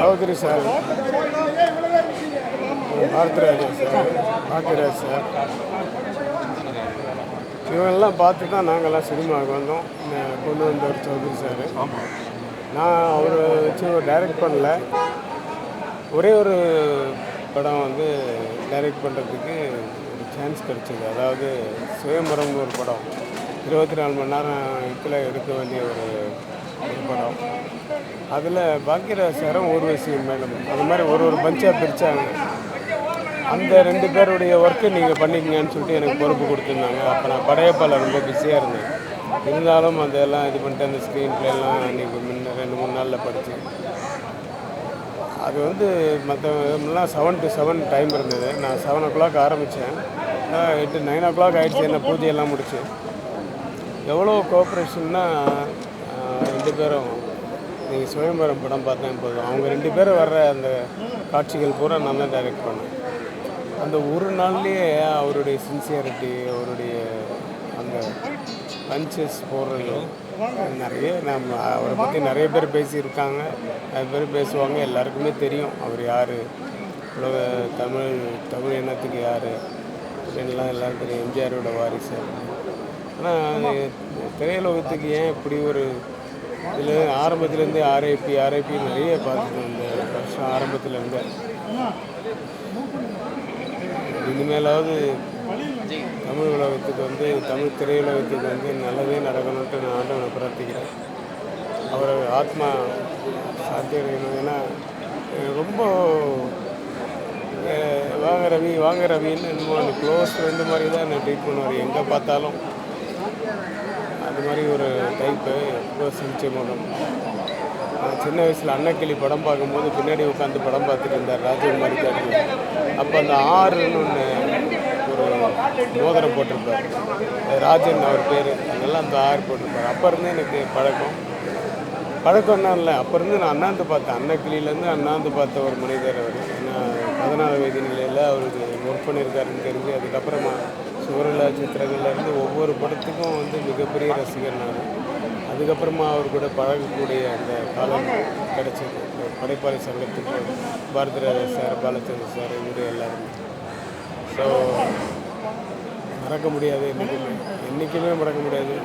Chowdhury sir, Bhagyaraj sir, இவங்கெல்லாம் பார்த்து தான் நாங்கள்லாம் சினிமாவுக்கு வந்தோம். கொண்டு வந்தவர் சௌத்ரி சார். நான் அவர் வச்சு டைரக்ட் பண்ணல. ஒரே ஒரு படம் வந்து டைரக்ட் பண்ணுறதுக்கு ஒரு சான்ஸ் கிடச்சிது. அதாவது சுயம்பரம்னு ஒரு படம், 24 மணி நேரத்தில் எடுக்க வேண்டிய ஒரு படம். அதில் பாக்கியராஜ் சாரும் ஊர்வசி மேடம் அது மாதிரி ஒரு பஞ்சாக பிரித்தாங்க. அந்த 2 பேருடைய ஒர்க்கு நீங்கள் பண்ணிக்கங்கன்னு சொல்லிட்டு எனக்கு பொறுப்பு கொடுத்துருந்தாங்க. அப்போ நான் படையப்பால் ரொம்ப பிஸியாக இருந்தேன். இருந்தாலும் அதெல்லாம் இது பண்ணிட்டு அந்த ஸ்க்ரீன் பிளேலாம் இன்றைக்கி 2-3 நாளில் படித்தேன். அது வந்து மற்றவங்களாம் 7 to 7 டைம் இருந்தது. நான் 7 o'clock ஆரம்பித்தேன். 9 o'clock ஆகிடுச்சு. என்ன பூஜையெல்லாம் முடிச்சு. எவ்வளோ கோஆப்ரேஷன்னா 2 பேரும் நீங்கள் சுயம்பரம் படம் பார்த்தேன் போதும். அவங்க 2 பேரும் வர்ற அந்த காட்சிகள் பூரா நான் தான் டைரக்ட் பண்ணேன். அந்த ஒரு நாள்லேயே அவருடைய சின்சியாரிட்டி, அவருடைய அந்த பஞ்சஸ் போடுறது நிறைய நம்ம அவரை பற்றி நிறைய பேர் பேசியிருக்காங்க, நிறைய பேர் பேசுவாங்க. எல்லாருக்குமே தெரியும் அவர் யார், உலக தமிழ் இனத்துக்கு யார் அப்படின்லாம் எல்லோரும் தெரியும். எம்ஜிஆரோட வாரிசு. ஆனால் திரையுலகத்துக்கு ஏன் இப்படி ஒரு இதில் ஆரம்பத்துலேருந்தே ஆர்ஐபி நிறைய பார்த்துட்டு இந்த வருஷம் ஆரம்பத்துலேருந்து இனிமேலாவது தமிழ் உலகத்துக்கு வந்து தமிழ் திரையுலகத்துக்கு வந்து நல்லதே நடக்கணுன்ட்டு நான் ஆண்டவனை பிரார்த்திக்கிறேன். அவர் ஆத்மா சாத்தியம். ஏன்னா ரொம்ப வாங்க ரவின்னு என்னமோ அந்த க்ளோஸ் ஃப்ரெண்டு மாதிரி தான் என்னை ட்ரீட் பண்ணுவார் எங்கே பார்த்தாலும். அது மாதிரி ஒரு டைப்பு ரொம்ப சிகிச்சை மூலம். நான் சின்ன வயசில் அன்னக்கிளி படம் பார்க்கும்போது பின்னாடி உட்காந்து படம் பார்த்துட்டு இருந்தார் ராஜகுமாரி காட்டி. அப்போ அந்த ஆறுன்னு ஒன்று ஒரு மோதிரம் போட்டிருப்பார், ராஜன் அவர் பேர். அதெல்லாம் அந்த 6 போட்டிருப்பார். அப்போ இருந்து எனக்கு பழக்கம்னா இல்லை. அப்போ இருந்து நான் அண்ணாந்து பார்த்தேன். அன்னக்கிளியிலேருந்து அண்ணாந்து பார்த்த ஒரு மனிதர் அவர். ஏன்னா 14 வயது நிலையில் அவருக்கு ஒர்க் பண்ணியிருக்காருன்னு தெரிஞ்சு அதுக்கப்புறமா சுவரலா சித்திரங்கள்லேருந்து ஒவ்வொரு படத்துக்கும் வந்து மிகப்பெரிய ரசிகர் நான். அதுக்கப்புறமா அவர் கூட பழகக்கூடிய அந்த காலம் கிடச்சிது. படைப்பாளி சங்கத்துக்கு பாரதிராஜா சார், பாலச்சந்திர சார், இவரு எல்லாருமே. ஸோ மறக்க முடியாது, என்றைக்குமே மறக்க முடியாது.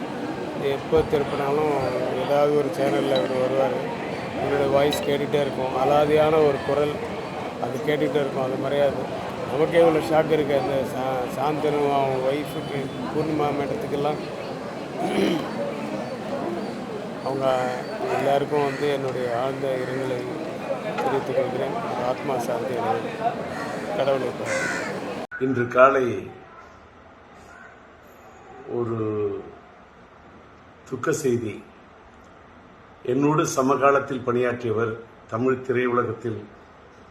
எப்போ திருப்பினாலும் ஏதாவது ஒரு சேனலில் அவர் வருவார். இவரோட வாய்ஸ் கேட்டுகிட்டே இருக்கும். அலாதியான ஒரு குரல், அது கேட்டுகிட்டே இருக்கும். அது மறையாது. நமக்கே இவ்வளோ ஷாக் இருக்குது. அந்த சாந்தனு அவங்க ஒய்ஃபுக்கு பூர்ணிமா மேடத்துக்கெல்லாம் அவங்க எல்லாருக்கும் வந்து என்னுடைய ஆழ்ந்த இரங்கலை தெரிவித்துக் கொள்கிறேன். ஆத்மா சாந்தி கடவுளை. இன்று காலை ஒரு துக்க செய்தி. என்னோடு சமகாலத்தில் பணியாற்றியவர், தமிழ் திரையுலகத்தில்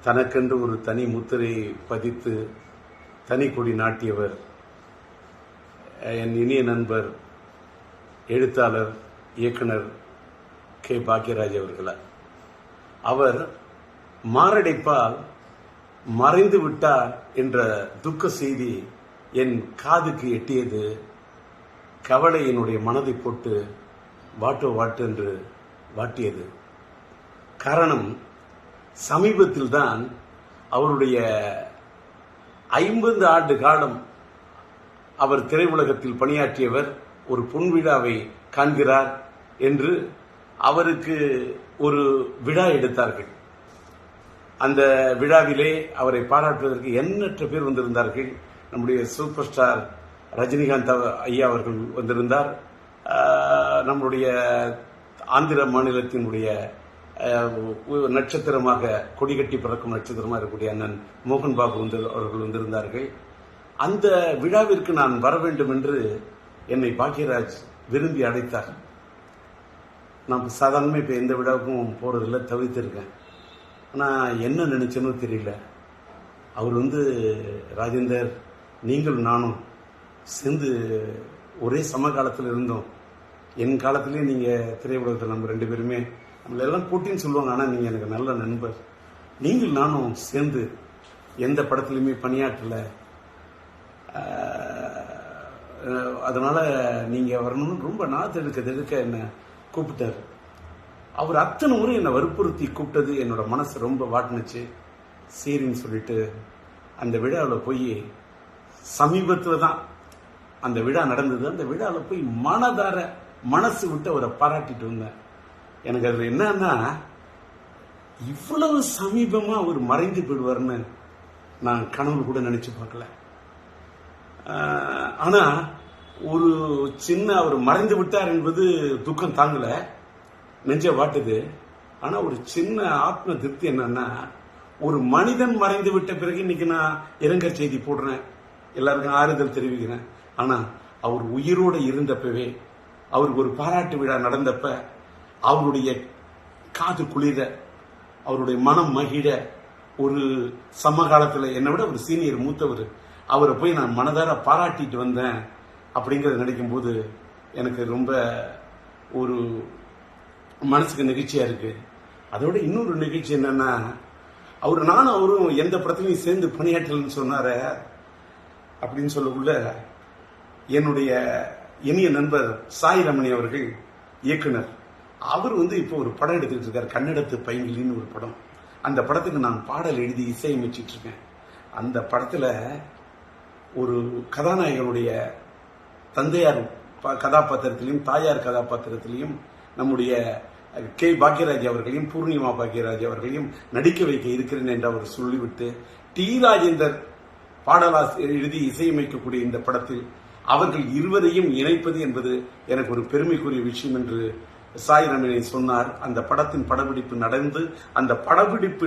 தனக்கென்று ஒரு தனி முத்திரையை பதித்து தனி கொடி நாட்டியவர், என் இனிய நண்பர், எழுத்தாளர், இயக்குனர் கே. பாக்கியராஜ் அவர்களா. அவர் மாரடைப்பால் மறைந்து விட்டார் என்ற துக்க செய்தி என் காதுக்கு எட்டியது. கவலை என்னுடைய மனதை போட்டு வாட்டு என்று வாட்டியது. காரணம், சமீபத்தில் தான் அவருடைய 50 ஆண்டு காலம் அவர் திரையுலகத்தில் பணியாற்றியவர் ஒரு பொன்விழாவை காண்கிறார் என்று அவருக்கு ஒரு விழா எடுத்தார்கள். அந்த விழாவிலே அவரை பாராட்டுவதற்கு எண்ணற்ற பேர் வந்திருந்தார்கள். நம்முடைய சூப்பர் ஸ்டார் ரஜினிகாந்த் ஐயா அவர்கள் வந்திருந்தார். நம்முடைய ஆந்திர மாநிலத்தினுடைய நட்சத்திரமாக கொடிகட்டி பறக்கும் நட்சத்திரமாக இருக்கக்கூடிய அண்ணன் மோகன் பாபு அவர்கள் வந்திருந்தார்கள். அந்த விழாவிற்கு நான் வர வேண்டும் என்று என்னை பாக்கியராஜ் விரும்பி அழைத்தார். நான் சாதாரணமாக இப்போ எந்த விழாவுக்கும் போகிறதில்ல, தவிர்த்திருக்கேன். ஆனால் என்ன நினைச்சேனோ தெரியல. அவர் ராஜேந்தர், நீங்களும் நானும் சேர்ந்து ஒரே சமகாலத்தில் இருந்தோம். என் காலத்திலேயே நீங்கள் திரையுலகத்தில் நம்ம 2 பேருமே நம்மளெல்லாம் போட்டின்னு சொல்லுவாங்க. ஆனால் நீங்கள் எனக்கு நல்ல நண்பர். நீங்கள் நானும் சேர்ந்து எந்த படத்துலையுமே பணியாற்றலை. அதனால் நீங்கள் வரணும்னு ரொம்ப நாத்து எடுக்க என்னை கூப்பிட்டார். அவர் அத்தனை முறை என்னை வற்புறுத்தி கூப்பிட்டது என்னோட மனசு ரொம்ப வாட்டுனுச்சு. சரின்னு சொல்லிட்டு அந்த விழாவில் போய் சமீபத்தில் தான் அந்த விழா நடந்தது. அந்த விழாவில் போய் மனதார மனசு விட்டு அவரை பாராட்டிட்டு வந்தேன். எனக்கு அதில் என்னன்னா, இவ்வளவு சமீபமா அவர் மறைந்து போயிடுவார்னு நான் கனவு கூட நினைச்சு பார்க்கல. ஆனா ஒரு சின்ன அவர் மறைந்து விட்டார் என்பது துக்கம் தாங்கல, நெஞ்ச வாட்டுது. ஆனா ஒரு சின்ன ஆத்ம திருப்தி என்னன்னா, ஒரு மனிதன் மறைந்து விட்ட பிறகு இன்னைக்கு நான் இரங்கல் செய்தி போடுறேன், எல்லாருக்கும் ஆறுதல் தெரிவிக்கிறேன். ஆனா அவர் உயிரோடு இருந்தப்பவே, அவருக்கு ஒரு பாராட்டு விழா நடந்தப்ப அவருடைய காது குளிர, அவருடைய மனம் மகிழ, ஒரு சமகாலத்தில் என்னை விட ஒரு சீனியர் மூத்தவர், அவரை போய் நான் மனதார பாராட்டிட்டு வந்தேன் அப்படிங்கறத நினைக்கும் போது எனக்கு ரொம்ப ஒரு மனசுக்கு நெகிழ்ச்சியா இருக்கு. அதோட இன்னொரு நிகழ்ச்சி என்னன்னா, நானும் அவரும் எந்த படத்திலையும் சேர்ந்து பணியாற்றலன்னு சொன்னார அப்படின்னு சொல்லக்குள்ள, என்னுடைய இனிய நண்பர் சாய் ரமணி அவர்கள் இயக்குனர், அவர் இப்போ ஒரு படம் எடுத்துக்கிட்டு இருக்காரு, கன்னடத்து பைங்கிலின்னு ஒரு படம். அந்த படத்துக்கு நான் பாடல் எழுதி இசையமைச்சிட்டு இருக்கேன். அந்த படத்துல ஒரு கதாநாயகனுடைய தந்தையார் கதாபாத்திரத்திலையும் தாயார் கதாபாத்திரத்திலையும் நம்முடைய கே பாக்யராஜ் அவர்களையும் பூர்ணிமா பாக்யராஜ் அவர்களையும் நடிக்க வைக்க இருக்கிறேன் என்று அவர் சொல்லிவிட்டு, டி ராஜேந்தர் பாடலாசிரியர் எழுதி இசையமைக்கக்கூடிய இந்த படத்தில் அவர்கள் இருவரையும் இணைப்பது என்பது எனக்கு ஒரு பெருமைக்குரிய விஷயம் என்று சாய் ரமணி சொன்னார். அந்த படத்தின் படப்பிடிப்பு நடந்து அந்த படப்பிடிப்பு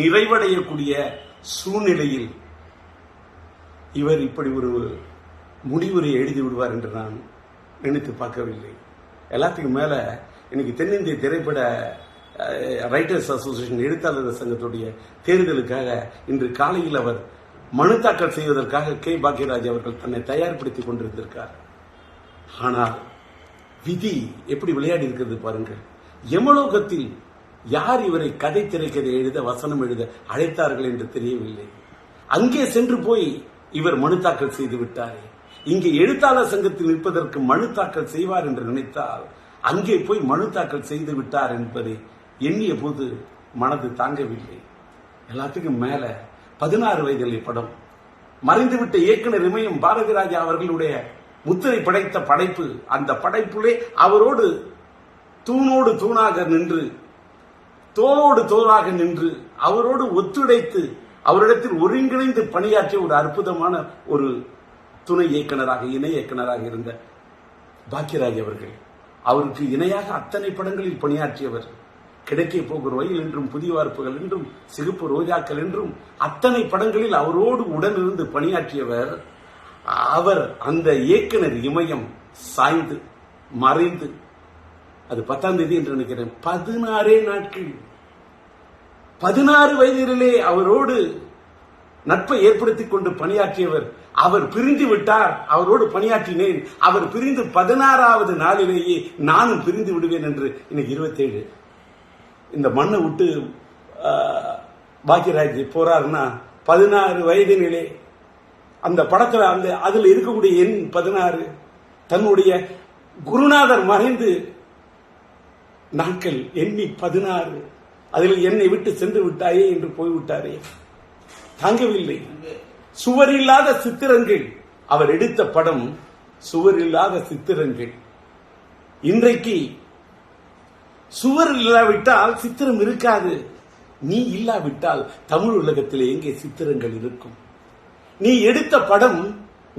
நிறைவடையக்கூடிய சூழ்நிலையில் இவர் இப்படி ஒரு முடிவுரை எழுதி விடுவார் என்று நான் நினைத்து பார்க்கவில்லை. எல்லாத்துக்கும் மேல இன்னைக்கு தென்னிந்திய திரைப்பட ரைட்டர்ஸ் அசோசியேஷன் எழுத்தாளர் சங்கத்துடைய தேர்தலுக்காக இன்று காலையில் அவர் மனு தாக்கல் செய்வதற்காக கே பாக்யராஜ் அவர்கள் தன்னை தயார்படுத்திக் கொண்டிருந்திருக்கார். ஆனால் விதி எப்படி விளையாடி இருக்கிறது பாருங்கள். யமலோகத்தில் யார் இவரை கதை திரைக்கதை எழுத வசனம் எழுத அழைத்தார்கள் என்று தெரியவில்லை. அங்கே சென்று போய் இவர் மனு தாக்கல் செய்து விட்டாரே. இங்கே எழுத்தாளர் சங்கத்தில் நிற்பதற்கு மனு தாக்கல் செய்வார் என்று நினைத்தால் அங்கே போய் மனு தாக்கல் செய்து விட்டார் என்பதை எண்ணிய போது மனது தாங்கவில்லை. எல்லாத்துக்கும் மேல 16 வயதிலே படம், மறைந்துவிட்ட இயக்குனர் இமயம் பாரதி ராஜா அவர்களுடைய முத்திரை படைத்த படைப்பு. அந்த படைப்புலே அவரோடு தூணோடு தூணாக நின்று, தோளோடு தோளாக நின்று, அவரோடு ஒத்துழைத்து அவரிடத்தில் ஒருங்கிணைந்து பணியாற்றிய ஒரு அற்புதமான ஒரு துணை இயக்குனராக இணை இயக்குனராக இருந்த பாக்யராஜ் அவர்கள், அவருக்கு இணையாக அத்தனை படங்களில் பணியாற்றியவர். கிடைக்க போகும் ரயில் என்றும், புதிய வார்ப்புகள் என்றும், சிகப்பு ரோஜாக்கள் என்றும் அத்தனை படங்களில் அவரோடு உடனிருந்து பணியாற்றியவர். அவர் அந்த இயக்குனர் இமயம் சாய்ந்து மறைந்து, அது 10ஆம் தேதி என்று நினைக்கிறேன், 16 நாட்கள் 16 வயதிலே அவரோடு நட்பை ஏற்படுத்திக் கொண்டு பணியாற்றியவர். அவர் பிரிந்து விட்டார், அவரோடு பணியாற்றினேன். அவர் பிரிந்து 16வது நாளிலேயே நானும் பிரிந்து விடுவேன் என்று இன்னைக்கு 27 இந்த மண்ணை விட்டு பாக்யராஜ் போறாருன்னா 16 வயதினிலே அந்த படத்துல அதுல இருக்கக்கூடிய எண் 16, தன்னுடைய குருநாதர் மறைந்து நாட்கள் எண்ணி 16, அதில் என்னை விட்டு சென்று விட்டாயே என்று போய்விட்டாரே, தாங்கவில்லை. சுவரில்லாத சித்திரங்கள் அவர் எடுத்த படம், சுவரில்லாத சித்திரங்கள். இன்றைக்கு சுவர் இல்லாவிட்டால் சித்திரம் இருக்காது. நீ இல்லாவிட்டால் தமிழ் உலகத்தில் எங்கே சித்திரங்கள் இருக்கும்? நீ எடுத்த படம்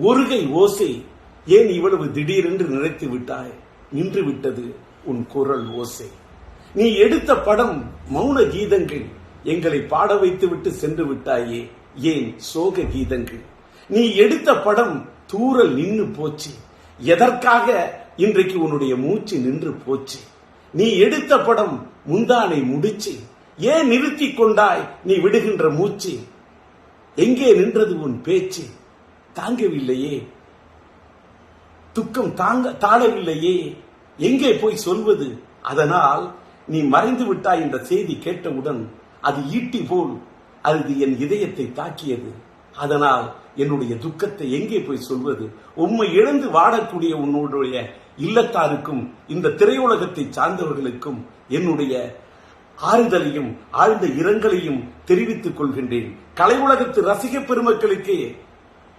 ஒருகை ஓசை, ஏன் இவ்வளவு திடீரென்று நினைத்து விட்டாய்? நின்று விட்டது உன் குரல் ஓசை. நீ எடுத்த படம் மௌன கீதங்கள், எங்களை பாட வைத்து விட்டு சென்று விட்டாயே, ஏன் சோக கீதங்கள்? நீ எடுத்த படம் தூரல் நின்று போச்சு, எதற்காக இன்றைக்கு உன்னுடைய மூச்சு நின்று போச்சு? நீ எடுத்த படம் முந்தானை முடிச்சு, ஏன் நிறுத்தி கொண்டாய் நீ விடுகின்ற மூச்சு? எங்கே நின்றது உன் பேச்சு? தாங்கவில்லையே, துக்கம் தாழவில்லையே, எங்கே போய் சொல்வது? அதனால் நீ மறைந்து விட்டாய் என்ற செய்தி கேட்டவுடன் அது ஈட்டி போல் அது என் இதயத்தை தாக்கியது. அதனால் என்னுடைய துக்கத்தை எங்கே போய் சொல்வது? உம்மை இழந்து வாடக்கூடிய உன்னுடைய இல்லத்தாருக்கும் இந்த திரையுலகத்தை சார்ந்தவர்களுக்கும் என்னுடைய ஆறுதலையும் ஆழ்ந்த இரங்கலையும் தெரிவித்துக் கொள்கின்றேன். கலை உலகத்து ரசிக பெருமக்களுக்கே,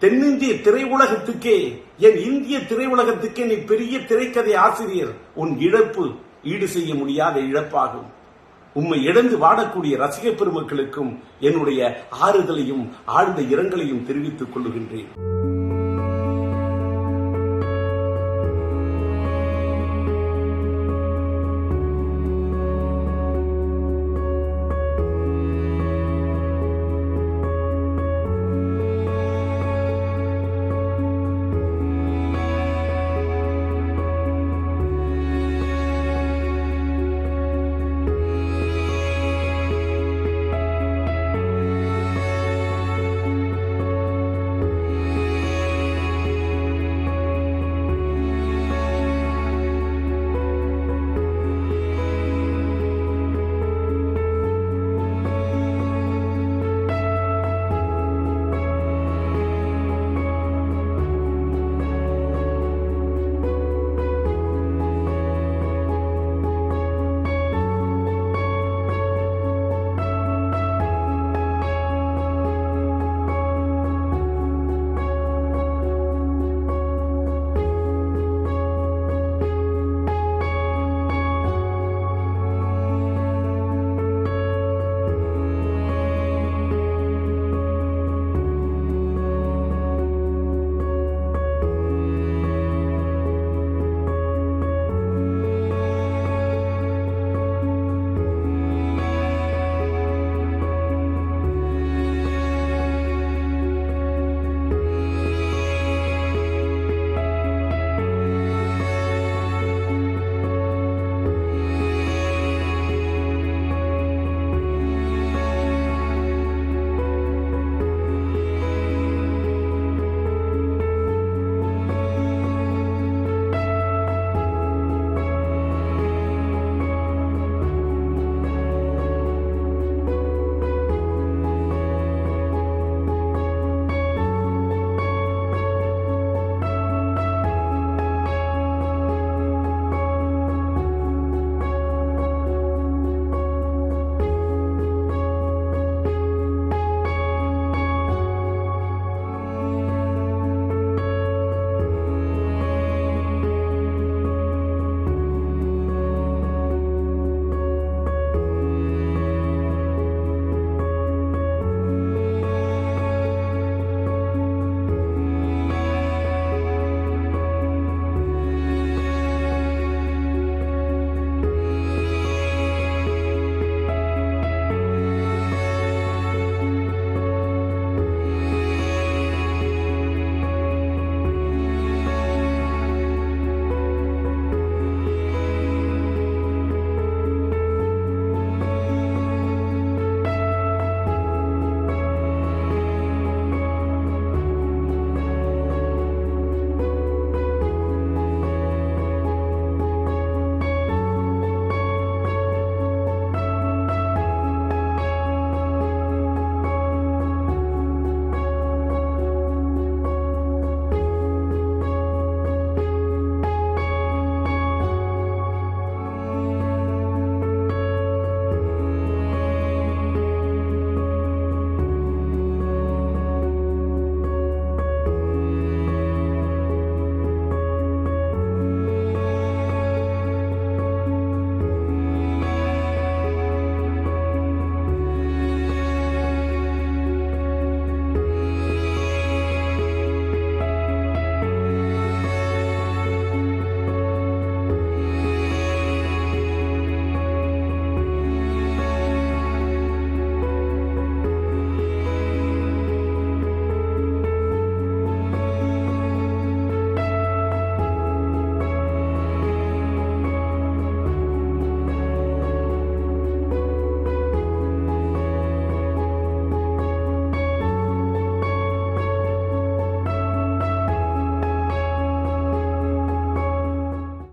தென்னிந்திய திரையுலகத்துக்கே, என் இந்திய திரையுலகத்துக்கே நீ பெரிய திரைக்கதை ஆசிரியர், உன் இழப்பு ஈடு செய்ய முடியாத இழப்பாகும். உம்மை இழந்து வாடக்கூடிய ரசிக பெருமக்களுக்கும் என்னுடைய ஆறுதலையும் ஆழ்ந்த இரங்கலையும் தெரிவித்துக் கொள்ளுகின்றேன்.